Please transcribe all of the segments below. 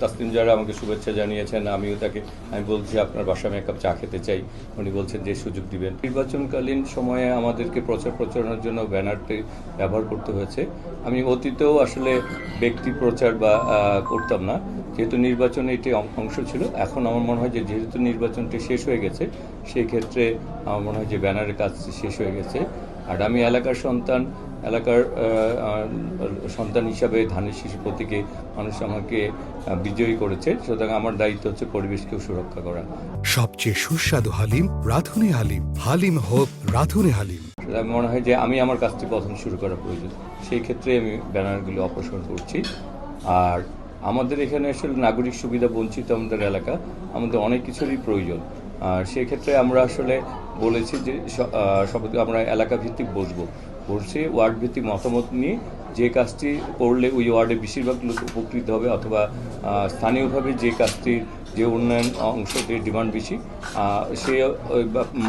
তাসলিম যারা আমাকে শুভেচ্ছা জানিয়েছেন, আমি বলছি আপনার বাসায় আমি এক কাপ চা খেতে চাই। উনি বলছেন যে সুযোগ দিবেন। নির্বাচনকালীন সময়ে আমাদেরকে প্রচারণার জন্য ব্যানারটি ব্যবহার করতে হয়েছে। আমি অতীতেও আসলে ব্যক্তি প্রচার বা করতাম না, যেহেতু নির্বাচনে এটি অংশ ছিল। এখন আমার মনে হয় যে যেহেতু নির্বাচনটি শেষ হয়ে গেছে, সেই ক্ষেত্রে আমার মনে হয় যে ব্যানারের কাজ শেষ হয়ে গেছে। আর আমি এলাকার সন্তান হিসাবে ধানের শিশু প্রতীকে মানুষ আমাকে বিজয়ী করেছে, সুতরাং আমার দায়িত্ব হচ্ছে পরিবেশকেও সুরক্ষা করা। সবচেয়ে সুস্বাদু হালিম রাঁধুনি হালিম। হালিম হোক রাঁধুনি হালিম। মনে হয় যে আমি আমার কাজটি প্রথম শুরু করা প্রয়োজন, সেই ক্ষেত্রে আমি ব্যানারগুলো অপসারণ করছি। আর আমাদের এখানে আসলে নাগরিক সুবিধা বঞ্চিত আমাদের এলাকা, আমাদের অনেক কিছুরই প্রয়োজন। আর সেক্ষেত্রে আমরা আসলে বলেছি যে আমরা এলাকা ভিত্তিক বসছি ওয়ার্ড ভিত্তিক মতামত নিয়ে যে কাজটি করলে ওই ওয়ার্ডে বেশিরভাগ লোক উপকৃত হবে, অথবা স্থানীয়ভাবে যে কাজটির যে উন্নয়ন অংশটির ডিমান্ড বেশি, সেই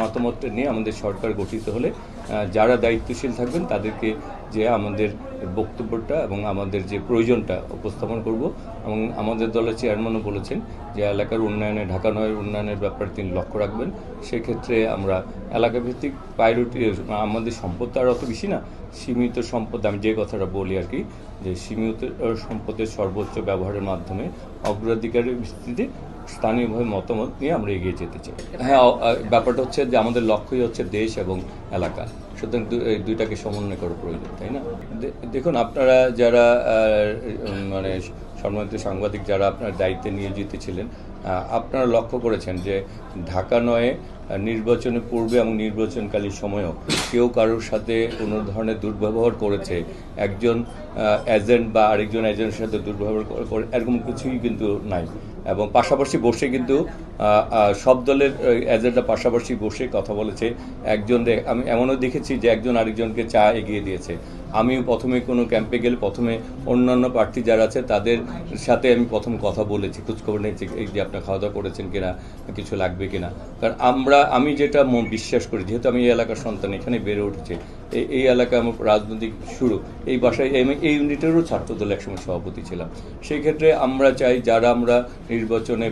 মতামতটা নিয়ে আমাদের সরকার গঠিত হলে যারা দায়িত্বশীল থাকবেন তাদেরকে যে আমাদের বক্তব্যটা এবং আমাদের যে প্রয়োজনটা উপস্থাপন করব। এবং আমাদের দলের চেয়ারম্যানও বলেছেন যে এলাকার উন্নয়নে, ঢাকা নগরের উন্নয়নের ব্যাপারে তিনি লক্ষ্য রাখবেন। সেক্ষেত্রে আমরা এলাকাভিত্তিক প্রায়োরিটি, আমাদের সম্পদ তো আর অত বেশি না, সীমিত সম্পদ, আমি যে কথাটা বলি আর কি, যে সীমিত সম্পদের সর্বোচ্চ ব্যবহারের মাধ্যমে অগ্রাধিকারের ভিত্তিতে স্থানীয়ভাবে মতামত নিয়ে আমরা এগিয়ে যেতে চাই। হ্যাঁ, ব্যাপারটা হচ্ছে যে আমাদের লক্ষ্যই হচ্ছে দেশ এবং এলাকা, সুতরাং দুইটাকে সমন্বয় করা প্রয়োজন, তাই না? দেখুন, আপনারা যারা মানে সম্মানিত সাংবাদিক যারা আপনার দায়িত্বে নিয়োজিত ছিলেন, আপনারা লক্ষ্য করেছেন যে ঢাকা নয়ে নির্বাচনের পূর্বে এবং নির্বাচনকালীন সময়েও কেউ কারোর সাথে কোনো ধরনের দুর্ব্যবহার করেছে, একজন এজেন্ট বা আরেকজন এজেন্টের সাথে দুর্ব্যবহার করে, এরকম কিছুই কিন্তু নাই। এবং পাশাপাশি বসে কিন্তু সব দলের এজেন্টরা পাশাপাশি বসে কথা বলেছে। আমি এমনও দেখেছি যে একজন আরেকজনকে চা এগিয়ে দিয়েছে। আমিও প্রথমে কোনো ক্যাম্পে গেলে প্রথমে অন্যান্য প্রার্থী যারা আছে তাদের সাথে আমি প্রথম কথা বলেছি, খোঁজখবর নিয়েছি, এই যে আপনার খাওয়া দাওয়া করেছেন কিনা, কিছু লাগবে কিনা। কারণ আমি যেটা বিশ্বাস করি, যেহেতু আমি এই এলাকার সন্তান, এখানে বেড়ে উঠেছি, এই এলাকায় আমার রাজনৈতিক শুরু, এই বাসায় এই ইউনিটেরও ছাত্রদল একসময় সভাপতি ছিলাম। সেই ক্ষেত্রে আমরা চাই যারা আমরা নির্বাচনে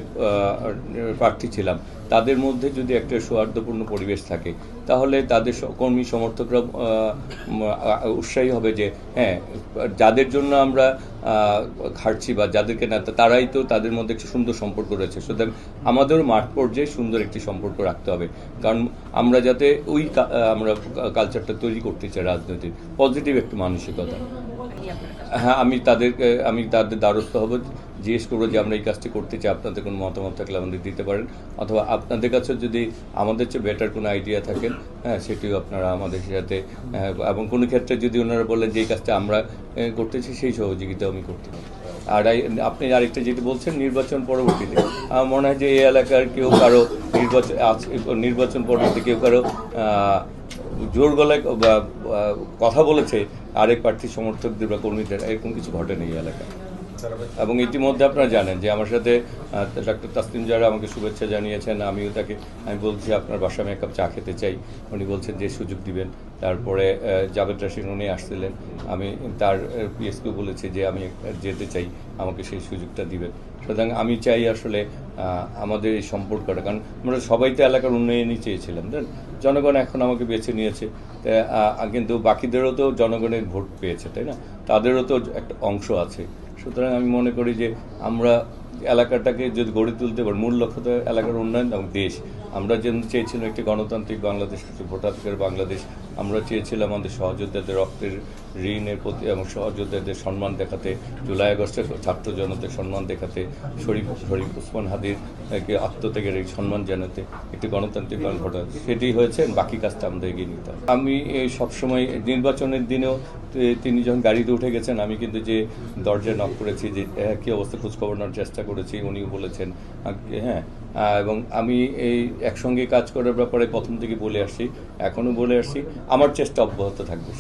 প্রার্থী ছিলাম তাদের মধ্যে যদি একটা সৌহার্দ্যপূর্ণ পরিবেশ থাকে, তাহলে তাদের কর্মী সমর্থকরা উৎসাহী হবে যে হ্যাঁ, যাদের জন্য আমরা খাটছি বা যাদেরকে না, তারাই তো তাদের মধ্যে একটি সুন্দর সম্পর্ক রয়েছে। সুতরাং আমাদেরও মাঠ পর্যায়ে সুন্দর একটি সম্পর্ক রাখতে হবে, কারণ আমরা যাতে আমরা কালচারটা তৈরি করতে চাই, রাজনৈতিক পজিটিভ একটি মানসিকতা। হ্যাঁ, আমি তাদের দ্বারস্থ হব, জিজ্ঞেস করবো যে আমরা এই কাজটি করতে চাই, আপনাদের কোনো মতামত থাকলে আমাদের দিতে পারেন, অথবা আপনাদের কাছে যদি আমাদের চেয়ে বেটার কোনো আইডিয়া থাকেন, হ্যাঁ, সেটিও আপনারা আমাদের সাথে, এবং কোনো ক্ষেত্রে যদি ওনারা বলেন যে এই কাজটা আমরা করতেছি, সেই সহযোগিতা আমি করতে পারি। আর আপনি আরেকটা যেটি বলছেন নির্বাচন পরবর্তীতে, আমার মনে হয় যে এই এলাকার কেউ কারো নির্বাচন পরবর্তী কেউ কারো জোর গলায় কথা বলেছে আরেক প্রার্থীর সমর্থকদের বা কর্মীদের, এরকম কিছু ঘটেনি এই এলাকায়। এবং ইতিমধ্যে আপনারা জানেন যে আমার সাথে ডক্টর তাসলিম যারা আমাকে শুভেচ্ছা জানিয়েছেন, আমি বলছি আপনার বাসায় আমি এক কাপ চা খেতে চাই। উনি বলছেন যে সুযোগ দিবেন। তারপরে জাভেদ রাশিদ উনি আসছিলেন, আমি তার পিএসকেও বলেছি যে আমি যেতে চাই, আমাকে সেই সুযোগটা দিবেন। সুতরাং আমি চাই আসলে আমাদের এই সম্পর্কটা, কারণ আমরা সবাই তো এলাকার উন্নয়নই চেয়েছিলাম, জনগণ এখন আমাকে বেছে নিয়েছে, কিন্তু বাকিদেরও তো জনগণের ভোট পেয়েছে, তাই না? তাদেরও তো একটা অংশ আছে। সুতরাং আমি মনে করি যে আমরা এলাকাটাকে যদি গড়ে তুলতে পারি, মূল লক্ষ্য তো এলাকার উন্নয়ন এবং দেশ। আমরা যেমন চেয়েছিলাম একটি গণতান্ত্রিক বাংলাদেশ, একটি ভোটাধিকার বাংলাদেশ। আমরা চেয়েছিলাম আমাদের সহযোদ্ধাদের রক্তের ঋণের প্রতি এবং সহযোদ্ধাদের সম্মান দেখাতে, জুলাই আগস্টের ছাত্র জনতার সম্মান দেখাতে, শরীফ ওসমান হাদির আত্মত্যাগের এই সম্মান জানাতে, একটি গণতান্ত্রিক ঘটা, সেটি হয়েছে। বাকি কাজটা আমাদের এগিয়ে নিতে হবে। আমি সবসময় নির্বাচনের দিনেও তিনি যখন গাড়িতে উঠে গেছেন, আমি কিন্তু যে দরজায় নক করেছি, যে কী অবস্থা খোঁজখবর নেওয়ার চেষ্টা করেছি, উনিও বলেছেন হ্যাঁ। এবং আমি এই একসঙ্গে কাজ করার ব্যাপারে প্রথম থেকে বলে আসছি, এখনও বলে আসছি, আমার চেষ্টা অব্যাহত থাকবে।